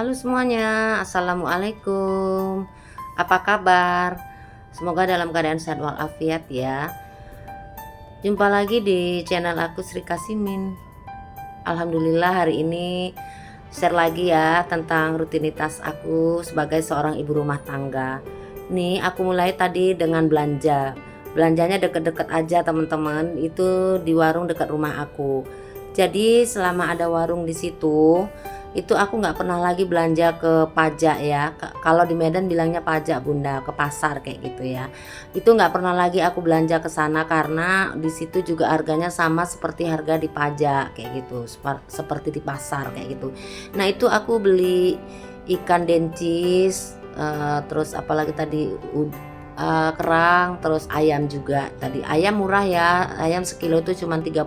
Halo semuanya, Assalamualaikum. Apa kabar? Semoga dalam keadaan sehat walafiat ya. Jumpa lagi di channel aku Sri Kasimin. Alhamdulillah hari ini share lagi ya tentang rutinitas aku sebagai seorang ibu rumah tangga. Nih aku mulai tadi dengan belanja. Belanjanya deket-deket aja teman-teman, itu di warung dekat rumah aku. Jadi selama ada warung di situ, itu aku nggak pernah lagi belanja ke pajak ya. Kalau di Medan bilangnya pajak bunda, ke pasar kayak gitu ya. Itu nggak pernah lagi aku belanja ke sana karena di situ juga harganya sama seperti harga di pajak kayak gitu, seperti di pasar kayak gitu. Nah itu aku beli ikan dencis, terus apalagi tadi kerang, terus ayam juga. Tadi ayam murah ya, ayam sekilo itu cuma 30.000.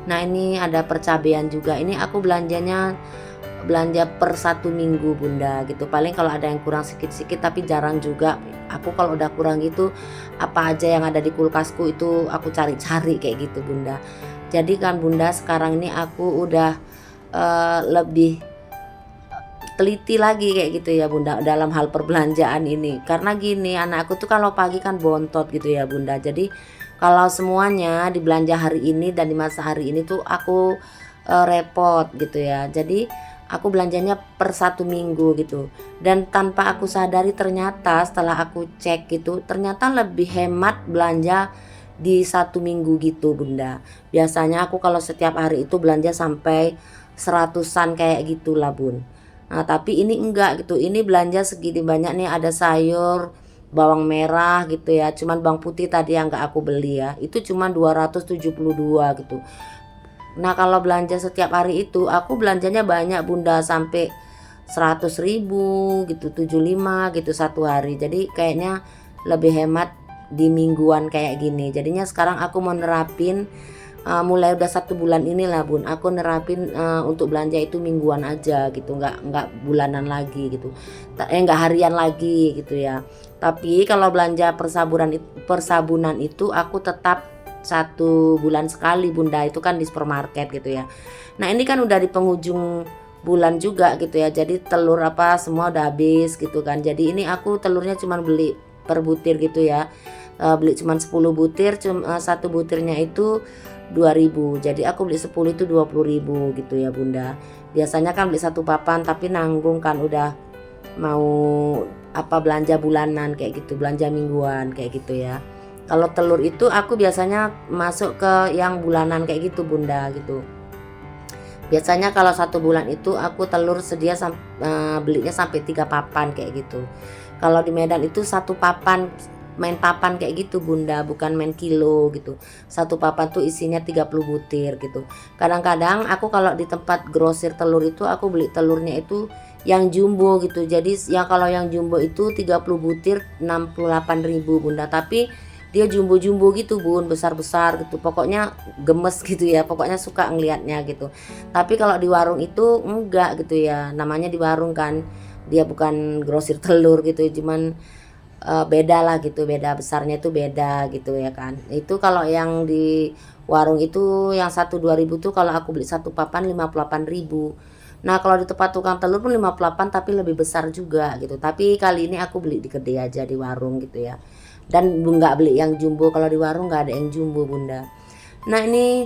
Nah ini ada percabean juga, ini aku belanja per 1 minggu bunda gitu. Paling kalau ada yang kurang sedikit-sedikit tapi jarang juga. Aku kalau udah kurang gitu, apa aja yang ada di kulkasku itu aku cari-cari kayak gitu bunda. Jadi kan bunda sekarang ini aku udah lebih teliti lagi kayak gitu ya bunda dalam hal perbelanjaan ini. Karena gini, anakku tuh kalau pagi kan bontot gitu ya bunda. Jadi kalau semuanya dibelanja hari ini dan di masa hari ini tuh aku repot gitu ya. Jadi aku belanjanya per 1 minggu gitu. Dan tanpa aku sadari ternyata setelah aku cek gitu, ternyata lebih hemat belanja di 1 minggu gitu bunda. Biasanya aku kalau setiap hari itu belanja sampai seratusan kayak gitulah bun. Nah, tapi ini enggak gitu. Ini belanja segini banyak nih, ada sayur, bawang merah gitu ya. Cuman bawang putih tadi yang enggak aku beli ya. Itu cuma 272 gitu. Nah, kalau belanja setiap hari itu aku belanjanya banyak bunda, sampai 100.000 gitu, 75 gitu satu hari. Jadi kayaknya lebih hemat di mingguan kayak gini. Jadinya sekarang aku mau nerapin, mulai udah 1 bulan inilah bun, aku nerapin untuk belanja itu mingguan aja gitu, nggak bulanan lagi gitu, nggak harian lagi gitu ya. Tapi kalau belanja persabunan itu aku tetap 1 bulan sekali bunda, itu kan di supermarket gitu ya. Nah ini kan udah di penghujung bulan juga gitu ya, jadi telur apa semua udah habis gitu kan. Jadi ini aku telurnya cuman beli per butir gitu ya. Beli cuman 10 butir, satu butirnya itu 2.000. Jadi aku beli 10 itu 20.000 gitu ya bunda. Biasanya kan beli satu papan tapi nanggung kan, udah mau apa belanja bulanan kayak gitu, belanja mingguan kayak gitu ya. Kalau telur itu aku biasanya masuk ke yang bulanan kayak gitu bunda gitu. Biasanya kalau 1 bulan itu aku telur sedia belinya sampai 3 papan kayak gitu. Kalau di Medan itu satu papan, main papan kayak gitu bunda, bukan main kilo gitu. Satu papan tuh isinya 30 butir gitu. Kadang-kadang aku kalau di tempat grosir telur itu aku beli telurnya itu yang jumbo gitu. Jadi yang kalau yang jumbo itu 30 butir 68.000 bunda. Tapi dia jumbo-jumbo gitu bun, besar-besar gitu. Pokoknya gemes gitu ya. Pokoknya suka ngelihatnya gitu. Tapi kalau di warung itu enggak gitu ya. Namanya di warung kan. Dia bukan grosir telur gitu, cuman beda lah gitu, beda besarnya itu beda gitu ya kan. Itu kalau yang di warung itu yang 1-2 ribu tuh kalau aku beli satu papan 58.000. Nah kalau di tempat tukang telur pun 58 tapi lebih besar juga gitu. Tapi kali ini aku beli di gede aja di warung gitu ya. Dan nggak beli yang jumbo, kalau di warung nggak ada yang jumbo bunda. Nah ini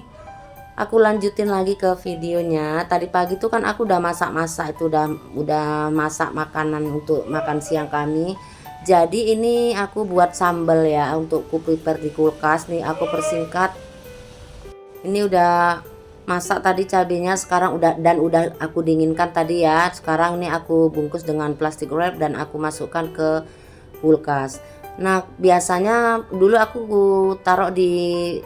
aku lanjutin lagi ke videonya. Tadi pagi tuh kan aku udah masak-masak, itu udah masak makanan untuk makan siang kami. Jadi ini aku buat sambal ya, untuk ku prepare di kulkas nih, aku persingkat. Ini udah masak tadi cabenya, sekarang udah aku dinginkan tadi ya. Sekarang ini aku bungkus dengan plastik wrap dan aku masukkan ke kulkas. Nah biasanya dulu aku taruh di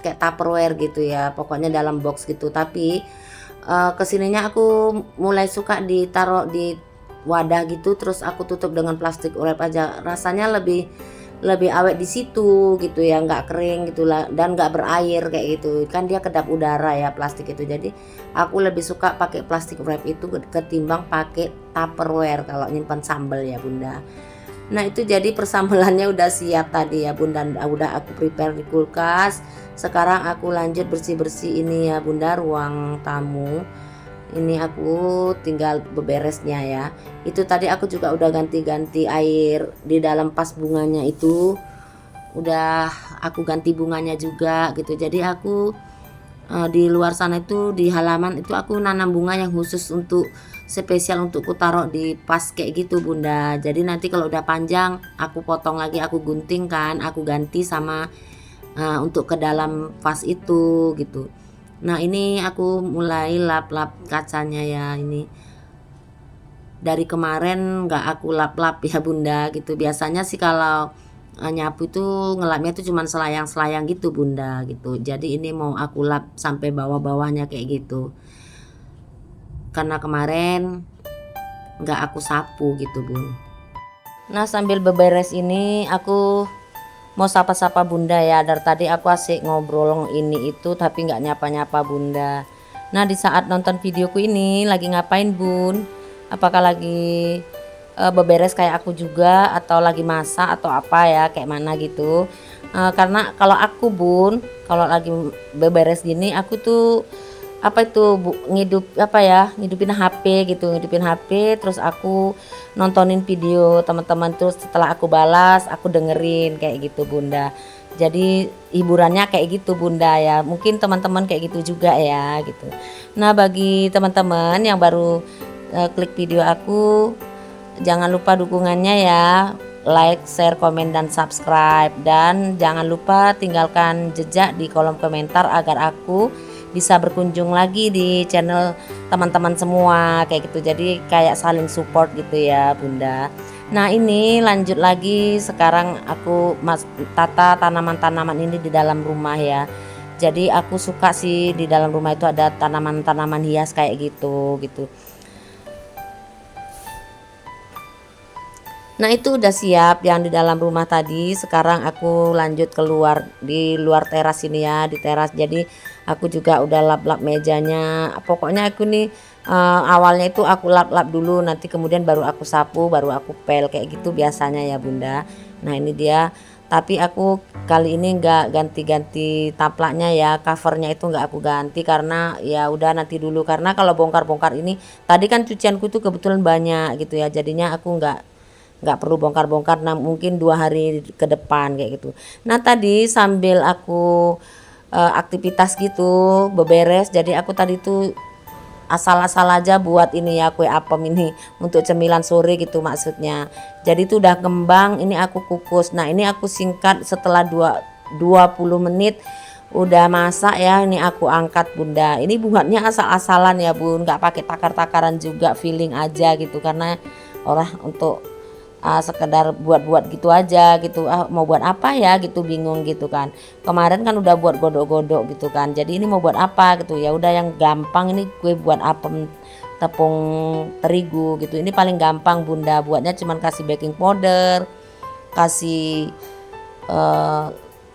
kayak Tupperware gitu ya, pokoknya dalam box gitu. Tapi kesininya aku mulai suka ditaruh di wadah gitu, terus aku tutup dengan plastik wrap aja. Rasanya lebih awet di situ gitu ya, nggak kering gitulah dan nggak berair kayak gitu kan, dia kedap udara ya plastik itu. Jadi aku lebih suka pakai plastik wrap itu ketimbang pakai Tupperware kalau nyimpan sambal ya bunda. Nah itu jadi persambelannya udah siap tadi ya bunda, udah aku prepare di kulkas. Sekarang aku lanjut bersih-bersih ini ya bunda, ruang tamu. Ini aku tinggal beberesnya ya. Itu tadi aku juga udah ganti-ganti air di dalam vas bunganya itu. Udah aku ganti bunganya juga gitu. Jadi aku di luar sana itu di halaman itu aku nanam bunga yang khusus untuk spesial untuk ku taruh di vas kayak gitu Bunda. Jadi nanti kalau udah panjang aku potong lagi, aku gunting kan, aku ganti sama untuk ke dalam vas itu gitu. Nah ini aku mulai lap-lap kacanya ya. Ini dari kemarin nggak aku lap-lap ya Bunda gitu. Biasanya sih kalau nyapu itu ngelapnya itu cuman selayang-selayang gitu Bunda gitu. Jadi ini mau aku lap sampai bawah-bawahnya kayak gitu. Karena kemarin nggak aku sapu gitu Bun. Nah sambil beberes ini aku mau sapa-sapa Bunda ya. Dari tadi aku asik ngobrol ini itu tapi nggak nyapa-nyapa Bunda. Nah di saat nonton videoku ini lagi ngapain Bun? Apakah lagi beberes kayak aku juga atau lagi masak atau apa ya kayak mana gitu? Karena kalau aku Bun, kalau lagi beberes gini aku tuh apa itu ngidupin HP gitu, ngidupin HP terus aku nontonin video teman-teman, terus setelah aku balas aku dengerin kayak gitu Bunda. Jadi hiburannya kayak gitu Bunda ya, mungkin teman-teman kayak gitu juga ya gitu. Nah bagi teman-teman yang baru klik video aku, jangan lupa dukungannya ya, like, share, komen, dan subscribe. Dan jangan lupa tinggalkan jejak di kolom komentar agar aku bisa berkunjung lagi di channel teman-teman semua kayak gitu. Jadi kayak saling support gitu ya Bunda. Nah ini lanjut lagi, sekarang aku tata tanaman-tanaman ini di dalam rumah ya. Jadi aku suka sih di dalam rumah itu ada tanaman-tanaman hias kayak gitu. Nah itu udah siap yang di dalam rumah tadi. Sekarang aku lanjut keluar di luar teras ini ya, di teras. Jadi aku juga udah lap-lap mejanya. Pokoknya aku nih awalnya itu aku lap-lap dulu, nanti kemudian baru aku sapu, baru aku pel kayak gitu biasanya ya Bunda. Nah ini dia. Tapi aku kali ini nggak ganti-ganti taplaknya ya, covernya itu nggak aku ganti karena ya udah nanti dulu. Karena kalau bongkar-bongkar ini tadi kan cucianku tuh kebetulan banyak gitu ya, jadinya aku nggak perlu bongkar-bongkar. Nah mungkin 2 hari ke depan kayak gitu. Nah tadi sambil aku aktivitas gitu beberes, jadi aku tadi tuh asal-asal aja buat ini ya, kue apem ini untuk cemilan sore gitu maksudnya. Jadi itu udah kembang, ini aku kukus. Nah ini aku singkat setelah 20 menit udah masak ya, ini aku angkat Bunda. Ini buatnya asal-asalan ya Bun, nggak pakai takar-takaran juga, feeling aja gitu. Karena orang untuk sekedar buat-buat gitu aja gitu, mau buat apa ya gitu, bingung gitu kan. Kemarin kan udah buat godok-godok gitu kan, jadi ini mau buat apa gitu, ya udah yang gampang ini kue buat apem tepung terigu gitu. Ini paling gampang Bunda, buatnya cuman kasih baking powder, kasih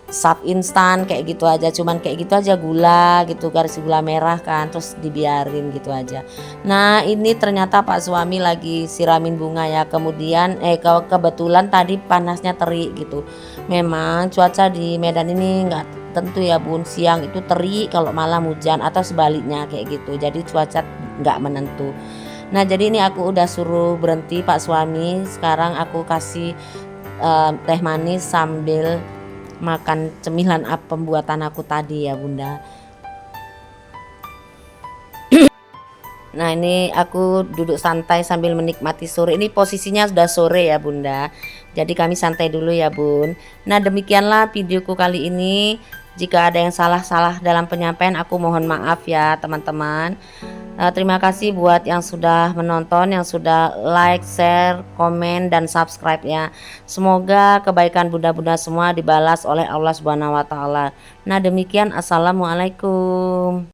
sap instan kayak gitu aja, cuman kayak gitu aja, gula gitu, garis gula merah kan, terus dibiarin gitu aja. Nah ini ternyata Pak suami lagi siramin bunga ya, kemudian kebetulan tadi panasnya terik gitu. Memang cuaca di Medan ini nggak tentu ya Bun, siang itu terik, kalau malam hujan atau sebaliknya kayak gitu, jadi cuaca nggak menentu. Nah jadi ini aku udah suruh berhenti Pak suami, sekarang aku kasih teh manis sambil makan cemilan pembuatan aku tadi ya Bunda. Nah ini aku duduk santai sambil menikmati sore. Ini posisinya sudah sore ya Bunda, jadi kami santai dulu ya Bun. Nah demikianlah videoku kali ini. Jika ada yang salah-salah dalam penyampaian, aku mohon maaf ya teman-teman. Terima kasih buat yang sudah menonton, yang sudah like, share, komen, dan subscribe ya. Semoga kebaikan bunda-bunda semua dibalas oleh Allah Subhanahu wa Ta'ala. Nah demikian, assalamualaikum.